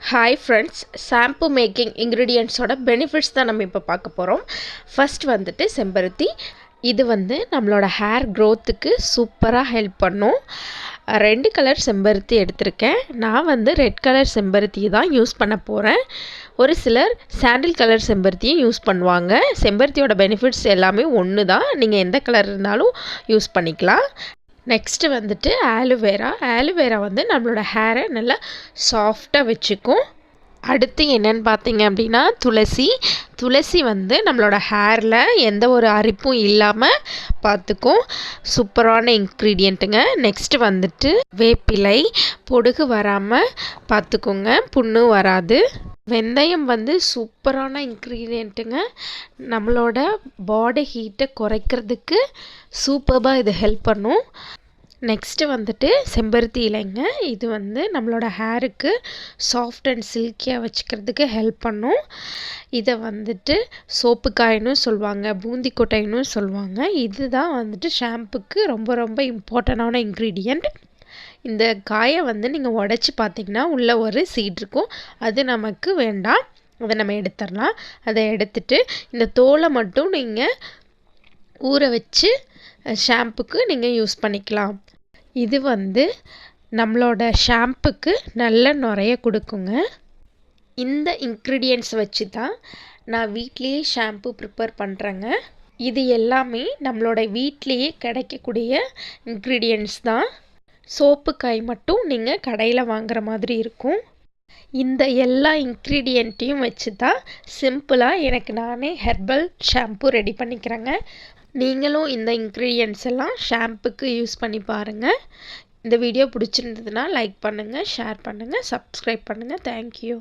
Hi ஃப்ரெண்ட்ஸ், shampoo making இன்க்ரீடியன்ட்ஸோட benefits தான் நம்ம இப்போ பார்க்க போகிறோம். ஃபர்ஸ்ட் வந்துட்டு செம்பருத்தி. இது நம்மளோட ஹேர் க்ரோத்துக்கு சூப்பராக ஹெல்ப் பண்ணும். 2 கலர் செம்பருத்தி எடுத்திருக்கேன். நான் ரெட் கலர் செம்பருத்தி தான் யூஸ் பண்ண போகிறேன். ஒரு சிலர் சாண்டில் கலர் செம்பருத்தியும் யூஸ் பண்ணுவாங்க. செம்பருத்தியோட பெனிஃபிட்ஸ் எல்லாமே ஒன்று தான். நீங்கள் எந்த கலர் இருந்தாலும் யூஸ் பண்ணிக்கலாம். Next aloe vera. ஆலுவேரா நம்மளோட ஹேரை நல்லா சாஃப்டாக வச்சுக்கும். அடுத்து என்னென்னு பார்த்தீங்க அப்படின்னா துளசி. துளசி நம்மளோட ஹேரில் எந்த ஒரு அரிப்பும் இல்லாமல் பார்த்துக்கும். சூப்பரான இன்க்ரீடியண்ட்டுங்க. நெக்ஸ்ட்டு வேப்பிலை. பொடுகு வராமல் பார்த்துக்கோங்க, புண்ணு வராது. வெந்தயம் சூப்பரான இன்க்ரீடியண்ட்டுங்க. நம்மளோட பாடி ஹீட்டை குறைக்கிறதுக்கு சூப்பராக இது ஹெல்ப் பண்ணும். நெக்ஸ்ட்டு செம்பருத்தி இலைங்க. இது நம்மளோட ஹேருக்கு சாஃப்ட் அண்ட் சில்கியாக வச்சுக்கிறதுக்கு ஹெல்ப் பண்ணும். இதை சோப்பு காயின்னு சொல்லுவாங்க, பூந்தி கொட்டைன்னு சொல்லுவாங்க. இதுதான் ஷாம்புக்கு ரொம்ப ரொம்ப இம்பார்ட்டண்டான இன்க்ரீடியண்ட். இந்த காயை நீங்கள் உடச்சி பார்த்தீங்கன்னா உள்ளே ஒரு சீட் இருக்கும். அது நமக்கு வேண்டாம், அதை நம்ம எடுத்துடலாம். அதை எடுத்துட்டு இந்த தோலை மட்டும் நீங்கள் ஊற வச்சு ஷாம்புக்கு நீங்கள் யூஸ் பண்ணிக்கலாம். இது நம்மளோட ஷாம்புக்கு நல்ல நுரைய கொடுக்குங்க. இந்த இன்க்ரீடியன்ட்ஸ் வச்சு தான் நான் வீட்லேயே ஷாம்பு ப்ரிப்பேர் பண்ணுறேங்க. இது எல்லாமே நம்மளோட வீட்லேயே கிடைக்கக்கூடிய இன்க்ரீடியன்ட்ஸ் தான். சோப்பு காய் மட்டும் நீங்கள் கடையில் வாங்குகிற மாதிரி இருக்கும். இந்த எல்லா இன்க்ரீடியண்ட்டையும் வச்சு தான் சிம்பிளாக எனக்கு நானே ஹெர்பல் ஷாம்பு ரெடி பண்ணிக்கிறேங்க. நீங்களும் இந்த இன்க்ரீடியன்ட்ஸ் எல்லாம் ஷாம்புக்கு யூஸ் பண்ணி பாருங்கள். இந்த வீடியோ பிடிச்சிருந்ததுன்னா லைக் பண்ணுங்கள், ஷேர் பண்ணுங்கள், சப்ஸ்கிரைப் பண்ணுங்கள். தேங்க்யூ.